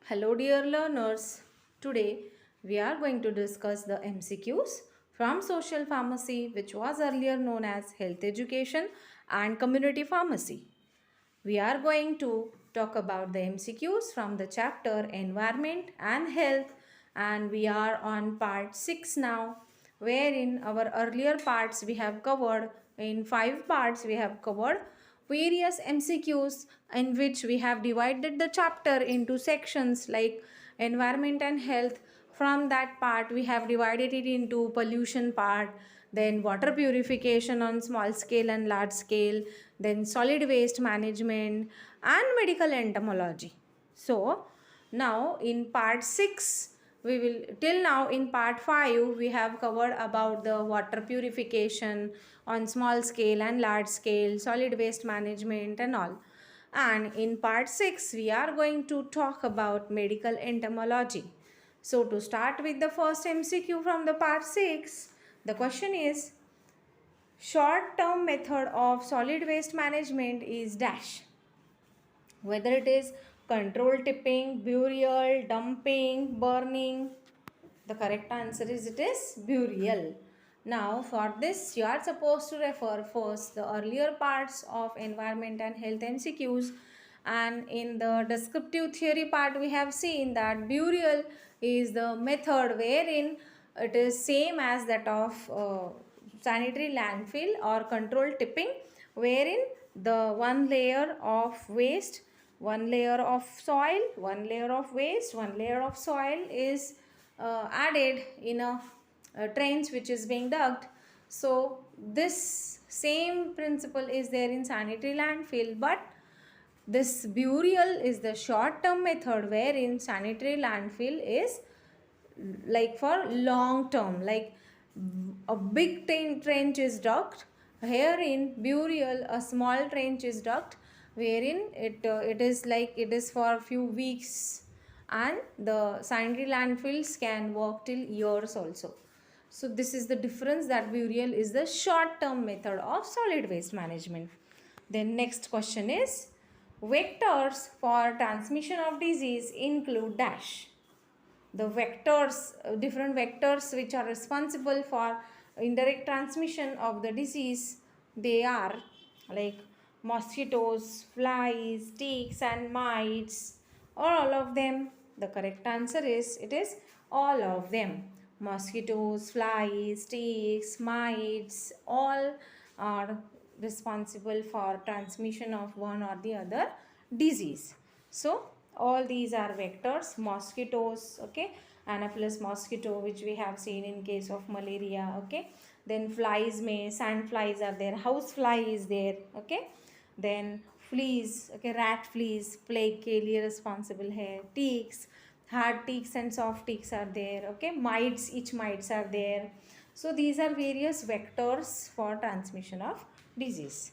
Hello dear learners. Today we are going to discuss the MCQs from social pharmacy, which was earlier known as health education and community pharmacy. We are going to talk about the MCQs from the chapter environment and health, and we are on part 6 now, wherein our earlier parts we have covered. In 5 parts we have covered various MCQs in which we have divided the chapter into sections like environment and health. From that part we have divided it into pollution part, then water purification on small scale and large scale, then solid waste management and medical entomology. So now in part 6 we will, till now in part 5 we have covered about the water purification on small scale and large scale, solid waste management and all. And in part 6 we are going to talk about medical entomology. So to start with the first MCQ from the part 6, the question is, short term method of solid waste management is dash. Whether it is control tipping, burial, dumping, burning, the correct answer is it is burial. Now for this you are supposed to refer first the earlier parts of environment and health MCQs, and in the descriptive theory part we have seen that burial is the method wherein it is same as that of sanitary landfill or control tipping, wherein the one layer of waste, one layer of soil, one layer of waste, one layer of soil is added in a trench which is being dug. So this same principle is there in sanitary landfill, but this burial is the short term method wherein sanitary landfill is like for long term, like a big trench is dug. Here in burial a small trench is dug wherein it is like it is for few weeks, and the sanitary landfills can work till years also. So this is the difference, that burial is the short term method of solid waste management. Then next question is, vectors for transmission of disease include dash. The vectors, different vectors which are responsible for indirect transmission of the disease, they are like mosquitoes, flies, ticks and mites, or all of them. The correct answer is it is all of them. Mosquitoes, flies, ticks, mites, all are responsible for transmission of one or the other disease. So all these are vectors. Mosquitoes, okay, anopheles mosquito, which we have seen in case of malaria, okay. Then flies, may sand flies are there, house fly is there, okay. Then fleas, okay, rat fleas, plague के लिए responsible है. Ticks, hard ticks and soft ticks are there, okay. Mites, itch mites are there. So these are various vectors for transmission of disease,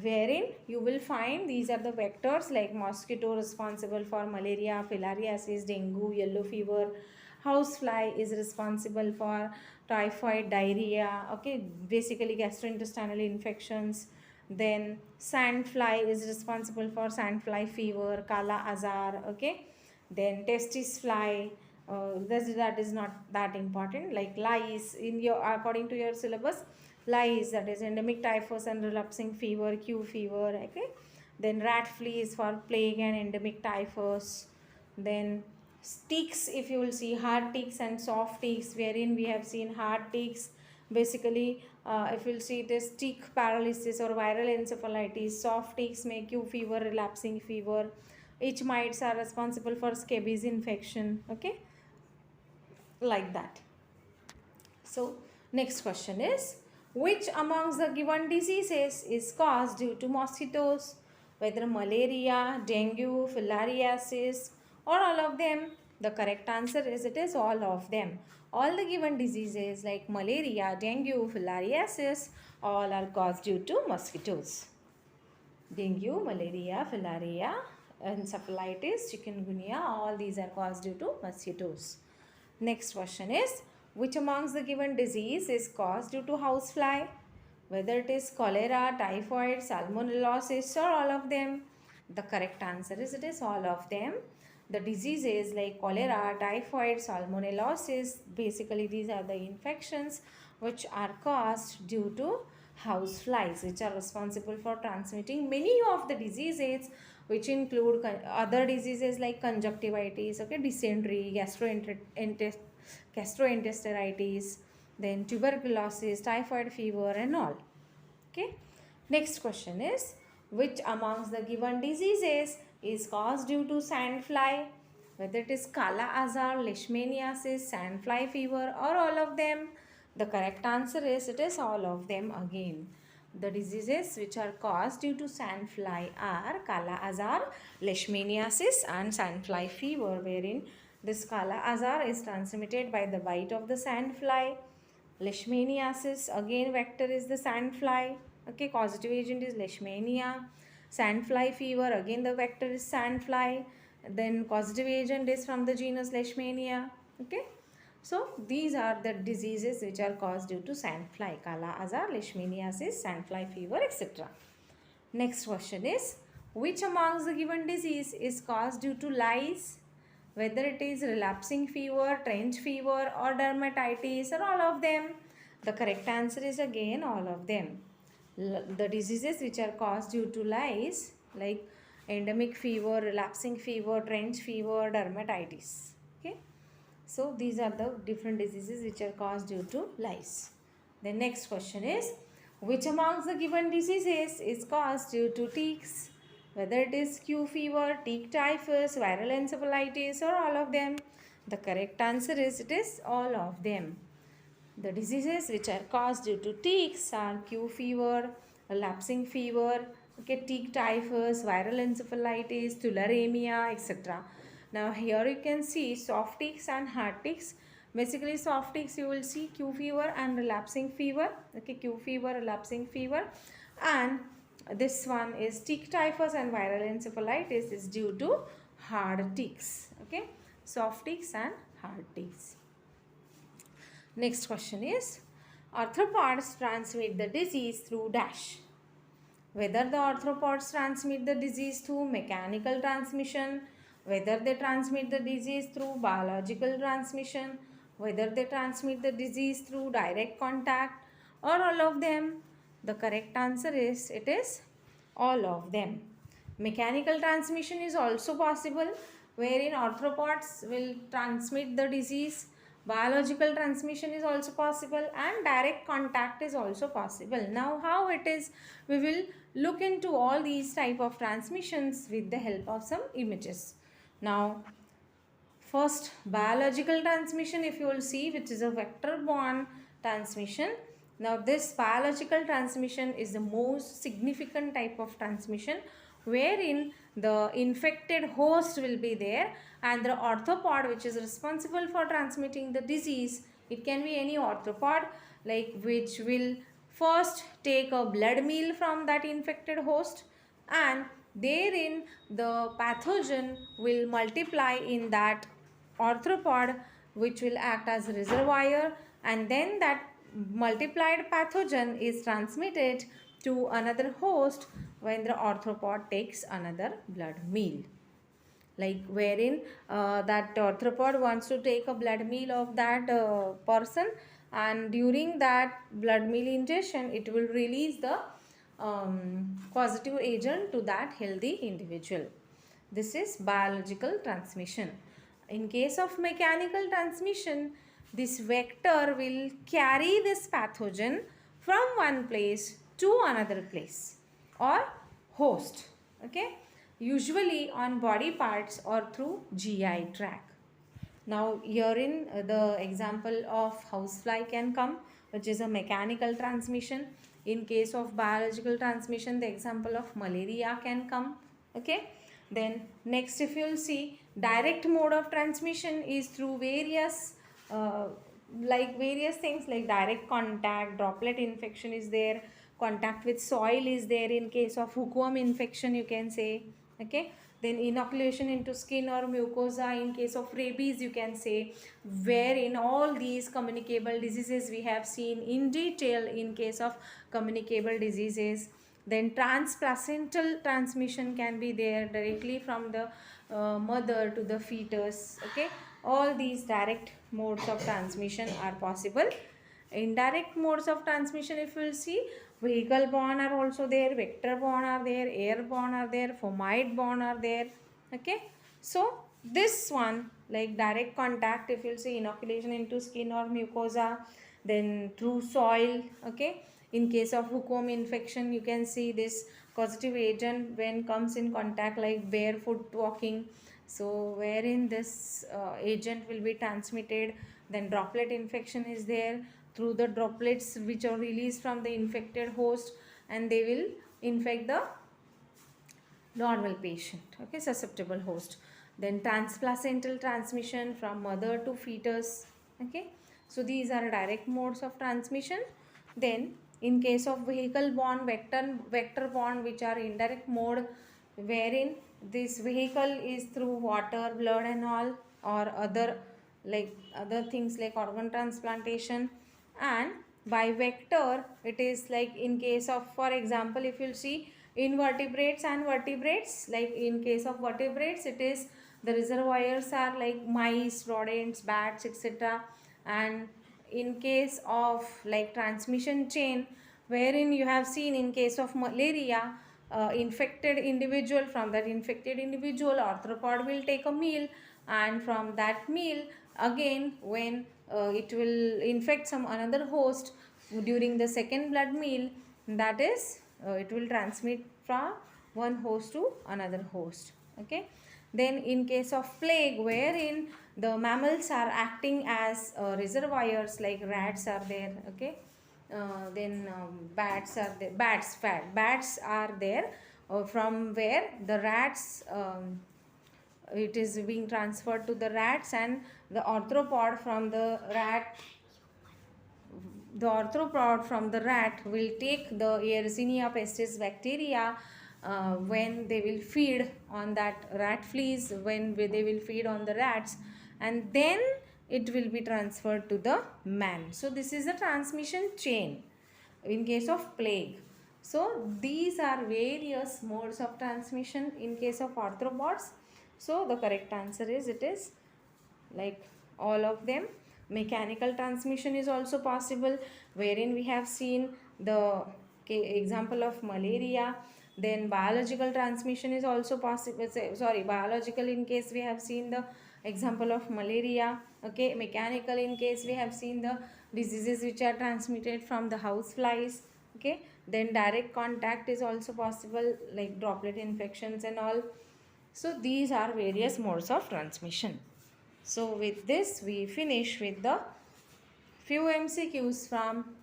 wherein you will find these are the vectors like mosquito responsible for malaria, filariasis, dengue, yellow fever. Housefly is responsible for typhoid, diarrhea, okay, basically gastrointestinal infections. Then sandfly is responsible for sandfly fever, kala azar, okay. Then testis fly, that is not that important. Like lice, in your according to your syllabus, lice, that is endemic typhus and relapsing fever, Q fever, okay. Then rat fleas for plague and endemic typhus. Then ticks, if you will see hard ticks and soft ticks, wherein we have seen hard ticks, basically if you'll see it is tick paralysis or viral encephalitis. Soft ticks make you fever, relapsing fever. Itch mites are responsible for scabies infection, okay, like that. So next question is, which amongst the given diseases is caused due to mosquitoes? Whether malaria, dengue, filariasis, or all of them? The correct answer is it is all of them. All the given diseases like malaria, dengue, filariasis, all are caused due to mosquitoes. Dengue, malaria, filaria, encephalitis, chikungunya, all these are caused due to mosquitoes. Next question is, which amongst the given disease is caused due to housefly? Whether it is cholera, typhoid, salmonellosis, or all of them? The correct answer is it is all of them. The diseases like cholera, typhoid, salmonellosis, basically these are the infections which are caused due to house flies, which are responsible for transmitting many of the diseases, which include other diseases like conjunctivitis, okay, dysentery, gastroenteritis, then tuberculosis, typhoid fever and all. Okay. Next question is, which amongst the given diseases is caused due to sandfly? Whether it is Kala Azar, Leishmaniasis, sandfly fever or all of them? The correct answer is it is all of them again. The diseases which are caused due to sandfly are Kala Azar, Leishmaniasis and sandfly fever, wherein this Kala Azar is transmitted by the bite of the sandfly. Leishmaniasis, again vector is the sandfly. Okay, causative agent is Leishmania. Sandfly fever, again the vector is sandfly. Then causative agent is from the genus Leishmania. Okay, so these are the diseases which are caused due to sandfly: Kala Azar, Leishmaniasis, sandfly fever, etc. Next question is, which amongst the given disease is caused due to lice? Whether it is relapsing fever, trench fever or dermatitis or all of them? The correct answer is again all of them. The diseases which are caused due to lice like endemic fever, relapsing fever, trench fever, dermatitis. Okay. So these are the different diseases which are caused due to lice. The next question is, which amongst the given diseases is caused due to ticks? Whether it is Q fever, tick typhus, viral encephalitis or all of them? The correct answer is it is all of them. The diseases which are caused due to ticks are Q fever, relapsing fever, okay, tick typhus, viral encephalitis, tularemia, etc. Now here you can see soft ticks and hard ticks. Basically soft ticks you will see Q fever and relapsing fever. Okay, Q fever, relapsing fever, and this one is tick typhus and viral encephalitis is due to hard ticks. Okay, soft ticks and hard ticks. Next question is, arthropods transmit the disease through dash. Whether the arthropods transmit the disease through mechanical transmission, whether they transmit the disease through biological transmission, whether they transmit the disease through direct contact or all of them? The correct answer is it is all of them. Mechanical transmission is also possible, wherein arthropods will transmit the disease. Biological transmission is also possible and direct contact is also possible. Now how it is, we will look into all these type of transmissions with the help of some images. Now first, biological transmission, if you will see, which is a vector borne transmission. Now this biological transmission is the most significant type of transmission, wherein the infected host will be there and the arthropod which is responsible for transmitting the disease, it can be any arthropod, like which will first take a blood meal from that infected host, and therein the pathogen will multiply in that arthropod, which will act as a reservoir, and then that multiplied pathogen is transmitted to another host when the arthropod takes another blood meal. Like wherein that arthropod wants to take a blood meal of that person, and during that blood meal ingestion it will release the causative agent to that healthy individual. This is biological transmission. In case of mechanical transmission, this vector will carry this pathogen from one place to another place or host. Okay, usually on body parts or through GI tract. Now herein the example of housefly can come, which is a mechanical transmission. In case of biological transmission, the example of malaria can come. Okay. Then next, if you will see, direct mode of transmission is through various various things like direct contact, droplet infection is there, contact with soil is there in case of hookworm infection, you can say. Okay, then inoculation into skin or mucosa in case of rabies, you can say, where in all these communicable diseases we have seen in detail in case of communicable diseases. Then transplacental transmission can be there directly from the mother to the fetus. Okay, all these direct modes of transmission are possible. Indirect modes of transmission, if we'll see, vehicle borne are also there, vector borne are there, airborne are there, fomite borne are there. Okay, so this one, like direct contact, if you'll see, inoculation into skin or mucosa, then through soil. Okay, in case of hookworm infection, you can see this causative agent when comes in contact, like barefoot walking, so wherein this agent will be transmitted. Then droplet infection is there, through the droplets which are released from the infected host, and they will infect the normal patient. Okay, susceptible host. Then transplacental transmission from mother to fetus. Okay, so these are direct modes of transmission. Then in case of vehicle borne, vector borne, which are indirect mode, wherein this vehicle is through water, blood and all, or other things like organ transplantation. And by vector, it is like in case of, for example, if you'll see, invertebrates and vertebrates, like in case of vertebrates, it is the reservoirs are like mice, rodents, bats, etc. And in case of like transmission chain, wherein you have seen in case of malaria, infected individual, from that infected individual, arthropod will take a meal, and from that meal again, when it will infect some another host during the second blood meal, that is it will transmit from one host to another host. Okay, then in case of plague, wherein the mammals are acting as reservoirs, like rats are there. Okay, then bats are there, bats are there, from where the rats, it is being transferred to the rats, and the arthropod from the rat will take the Yersinia pestis bacteria when they will feed on that rat fleas, when they will feed on the rats, and then it will be transferred to the man. So this is the transmission chain in case of plague. So these are various modes of transmission in case of arthropods. So the correct answer is, it is like all of them. Mechanical transmission is also possible, wherein we have seen the example of malaria. Then biological transmission is also possible, biological in case we have seen the example of malaria. Okay, mechanical in case we have seen the diseases which are transmitted from the house flies. Okay, then direct contact is also possible, like droplet infections and all. So these are various modes of transmission. So with this we finish with the few MCQs from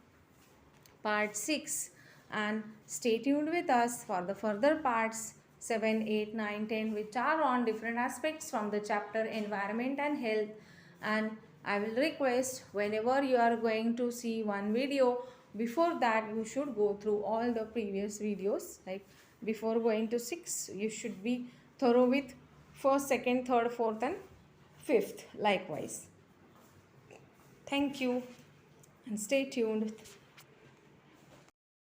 part 6, and stay tuned with us for the further parts 7, 8, 9, 10, which are on different aspects from the chapter environment and health. And I will request, whenever you are going to see one video, before that you should go through all the previous videos. Like before going to 6, you should be thorough with first, second, third, fourth and fifth likewise. Thank you and stay tuned.